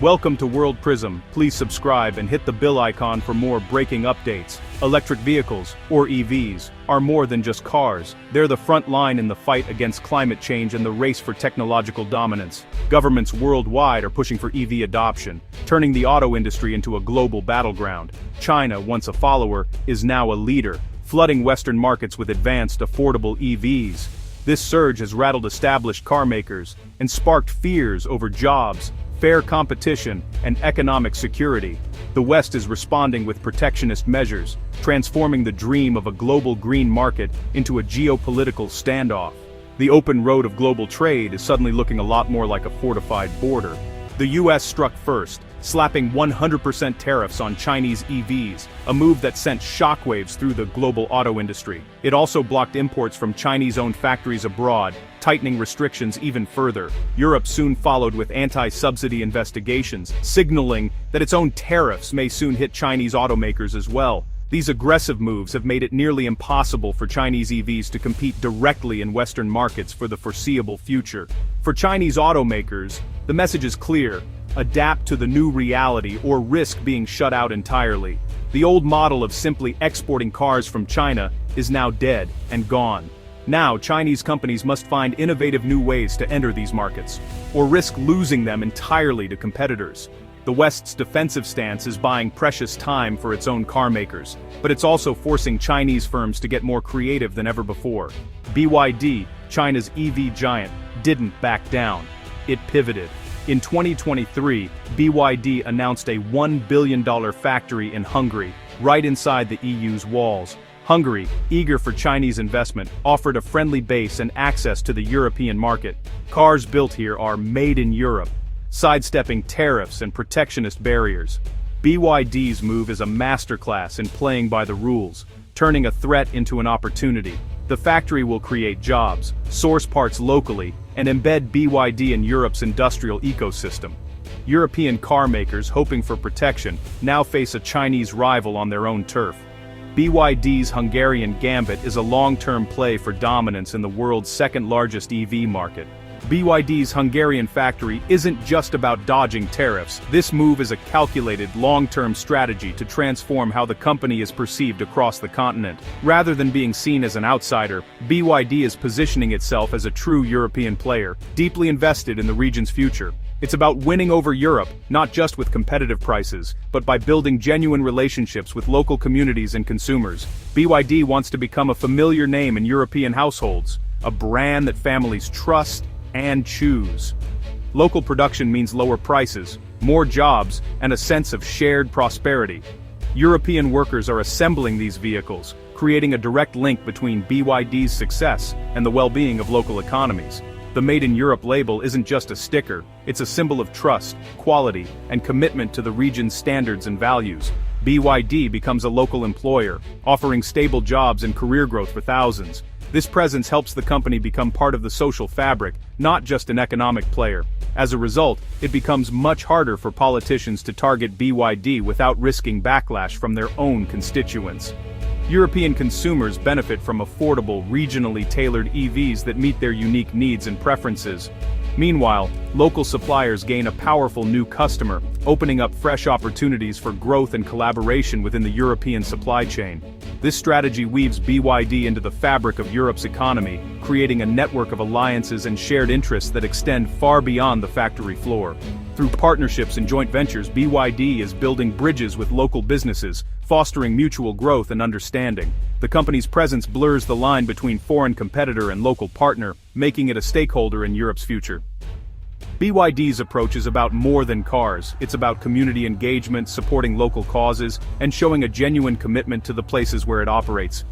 Welcome to World Prism. Please subscribe and hit the bell icon for more breaking updates. Electric vehicles, or EVs, are more than just cars. They're the front line in the fight against climate change and the race for technological dominance. Governments worldwide are pushing for EV adoption, turning the auto industry into a global battleground. China, once a follower, is now a leader, flooding Western markets with advanced, affordable EVs. This surge has rattled established car makers and sparked fears over jobs, fair competition, and economic security. The West is responding with protectionist measures, transforming the dream of a global green market into a geopolitical standoff. The open road of global trade is suddenly looking a lot more like a fortified border. The US struck first, slapping 100% tariffs on Chinese EVs, a move that sent shockwaves through the global auto industry. It also blocked imports from Chinese-owned factories abroad, tightening restrictions even further. Europe soon followed with anti-subsidy investigations, signaling that its own tariffs may soon hit Chinese automakers as well. These aggressive moves have made it nearly impossible for Chinese EVs to compete directly in Western markets for the foreseeable future. For Chinese automakers, the message is clear: adapt to the new reality or risk being shut out entirely. The old model of simply exporting cars from China is now dead and gone. Now, Chinese companies must find innovative new ways to enter these markets, or risk losing them entirely to competitors. The West's defensive stance is buying precious time for its own car makers, but it's also forcing Chinese firms to get more creative than ever before. BYD, China's EV giant, didn't back down. It pivoted. In 2023, BYD announced a $1 billion factory in Hungary, right inside the EU's walls. Hungary, eager for Chinese investment, offered a friendly base and access to the European market. Cars built here are made in Europe, sidestepping tariffs and protectionist barriers. BYD's move is a masterclass in playing by the rules, turning a threat into an opportunity. The factory will create jobs, source parts locally, and embed BYD in Europe's industrial ecosystem. European car makers hoping for protection now face a Chinese rival on their own turf. BYD's Hungarian gambit is a long-term play for dominance in the world's second-largest EV market. BYD's Hungarian factory isn't just about dodging tariffs. This move is a calculated, long-term strategy to transform how the company is perceived across the continent. Rather than being seen as an outsider, BYD is positioning itself as a true European player, deeply invested in the region's future. It's about winning over Europe, not just with competitive prices, but by building genuine relationships with local communities and consumers. BYD wants to become a familiar name in European households, a brand that families trust and choose. Local production means lower prices, more jobs, and a sense of shared prosperity. European workers are assembling these vehicles, creating a direct link between BYD's success and the well-being of local economies. The Made in Europe label isn't just a sticker, it's a symbol of trust, quality, and commitment to the region's standards and values. BYD becomes a local employer, offering stable jobs and career growth for thousands. This presence helps the company become part of the social fabric, not just an economic player. As a result, it becomes much harder for politicians to target BYD without risking backlash from their own constituents. European consumers benefit from affordable, regionally tailored EVs that meet their unique needs and preferences. Meanwhile, local suppliers gain a powerful new customer, opening up fresh opportunities for growth and collaboration within the European supply chain. This strategy weaves BYD into the fabric of Europe's economy, creating a network of alliances and shared interests that extend far beyond the factory floor. Through partnerships and joint ventures, BYD is building bridges with local businesses, fostering mutual growth and understanding. The company's presence blurs the line between foreign competitor and local partner, making it a stakeholder in Europe's future. BYD's approach is about more than cars. It's about community engagement, supporting local causes, and showing a genuine commitment to the places where it operates.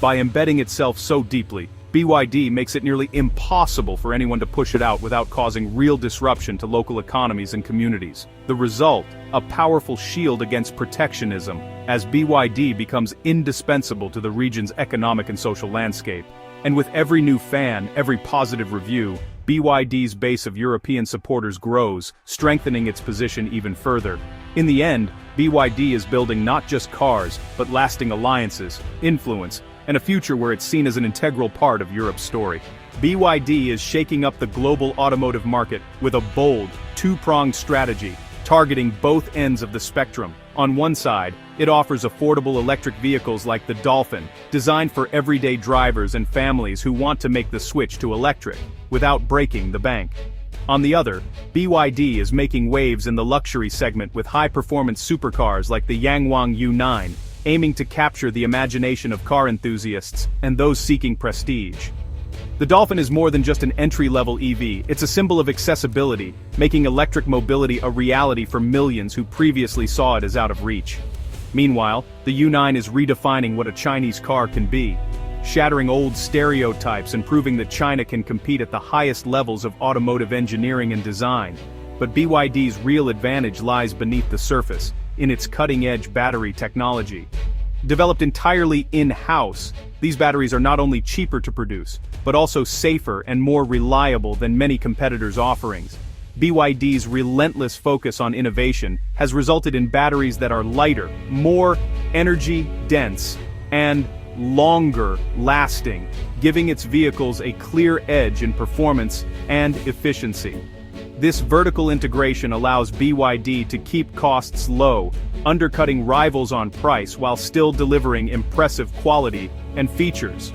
By embedding itself so deeply, BYD makes it nearly impossible for anyone to push it out without causing real disruption to local economies and communities. The result, a powerful shield against protectionism, as BYD becomes indispensable to the region's economic and social landscape. And with every new fan, every positive review, BYD's base of European supporters grows, strengthening its position even further. In the end, BYD is building not just cars, but lasting alliances, influence, and a future where it's seen as an integral part of Europe's story. BYD is shaking up the global automotive market with a bold, two-pronged strategy. targeting both ends of the spectrum. On one side, it offers affordable electric vehicles like the Dolphin, designed for everyday drivers and families who want to make the switch to electric, without breaking the bank. On the other, BYD is making waves in the luxury segment with high-performance supercars like the Yangwang U9, aiming to capture the imagination of car enthusiasts and those seeking prestige. The Dolphin is more than just an entry-level EV, it's a symbol of accessibility, making electric mobility a reality for millions who previously saw it as out of reach. Meanwhile, the U9 is redefining what a Chinese car can be, shattering old stereotypes and proving that China can compete at the highest levels of automotive engineering and design. But BYD's real advantage lies beneath the surface, in its cutting-edge battery technology. Developed entirely in-house, these batteries are not only cheaper to produce, but also safer and more reliable than many competitors' offerings. BYD's relentless focus on innovation has resulted in batteries that are lighter, more energy-dense, and longer lasting, giving its vehicles a clear edge in performance and efficiency. This vertical integration allows BYD to keep costs low, undercutting rivals on price while still delivering impressive quality and features.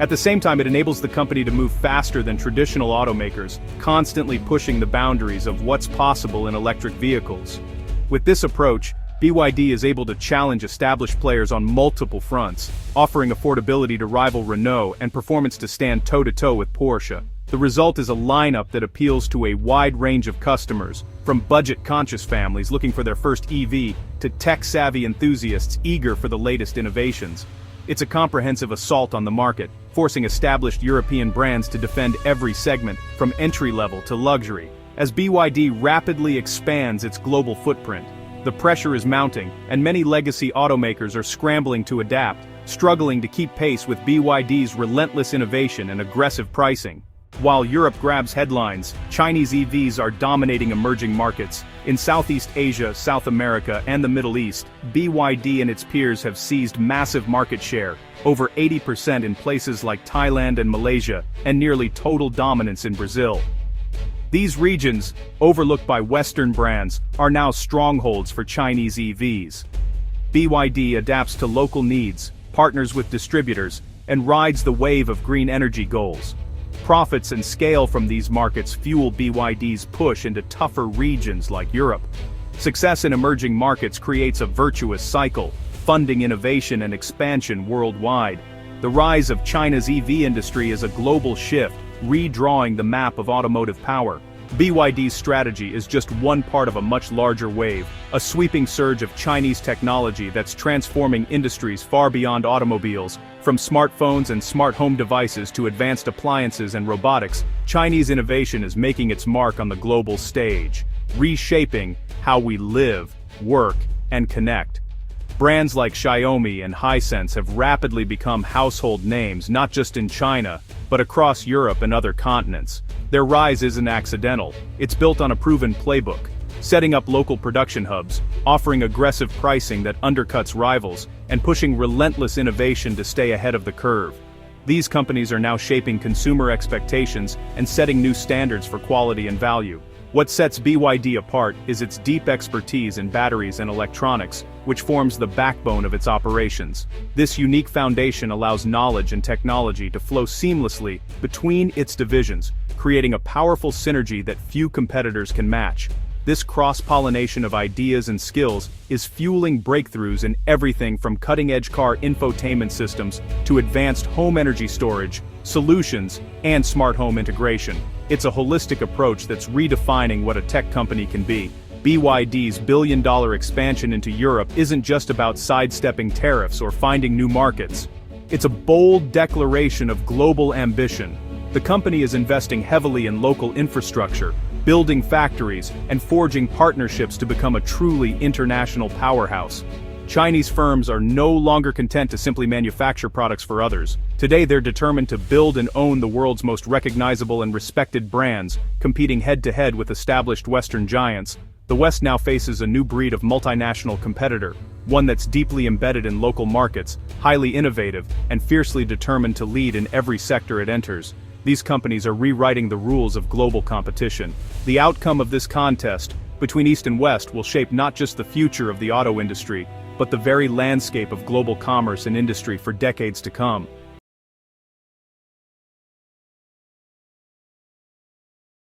At the same time, it enables the company to move faster than traditional automakers, constantly pushing the boundaries of what's possible in electric vehicles. With this approach, BYD is able to challenge established players on multiple fronts, offering affordability to rival Renault and performance to stand toe-to-toe with Porsche. The result is a lineup that appeals to a wide range of customers, from budget-conscious families looking for their first EV to tech-savvy enthusiasts eager for the latest innovations. It's a comprehensive assault on the market, forcing established European brands to defend every segment, from entry-level to luxury. As BYD rapidly expands its global footprint, the pressure is mounting, and many legacy automakers are scrambling to adapt, struggling to keep pace with BYD's relentless innovation and aggressive pricing. While Europe grabs headlines, Chinese EVs are dominating emerging markets. In Southeast Asia, South America, and the Middle East, BYD and its peers have seized massive market share, over 80% in places like Thailand and Malaysia, and nearly total dominance in Brazil. These regions, overlooked by Western brands, are now strongholds for Chinese EVs. BYD adapts to local needs, partners with distributors, and rides the wave of green energy goals. Profits and scale from these markets fuel BYD's push into tougher regions like Europe. Success in emerging markets creates a virtuous cycle, funding innovation and expansion worldwide. The rise of China's EV industry is a global shift, redrawing the map of automotive power. BYD's strategy is just one part of a much larger wave, a sweeping surge of Chinese technology that's transforming industries far beyond automobiles. From smartphones and smart home devices to advanced appliances and robotics, Chinese innovation is making its mark on the global stage, reshaping how we live, work, and connect. Brands like Xiaomi and Hisense have rapidly become household names not just in China, but across Europe and other continents. Their rise isn't accidental, it's built on a proven playbook, setting up local production hubs, offering aggressive pricing that undercuts rivals, and pushing relentless innovation to stay ahead of the curve. These companies are now shaping consumer expectations and setting new standards for quality and value. What sets BYD apart is its deep expertise in batteries and electronics, which forms the backbone of its operations. This unique foundation allows knowledge and technology to flow seamlessly between its divisions, creating a powerful synergy that few competitors can match. This cross-pollination of ideas and skills is fueling breakthroughs in everything from cutting-edge car infotainment systems to advanced home energy storage, solutions, and smart home integration. It's a holistic approach that's redefining what a tech company can be. BYD's billion-dollar expansion into Europe isn't just about sidestepping tariffs or finding new markets. It's a bold declaration of global ambition. The company is investing heavily in local infrastructure, building factories, and forging partnerships to become a truly international powerhouse. Chinese firms are no longer content to simply manufacture products for others. Today they're determined to build and own the world's most recognizable and respected brands, competing head-to-head with established Western giants. The West now faces a new breed of multinational competitor, one that's deeply embedded in local markets, highly innovative, and fiercely determined to lead in every sector it enters. These companies are rewriting the rules of global competition. The outcome of this contest between East and West will shape not just the future of the auto industry, but the very landscape of global commerce and industry for decades to come.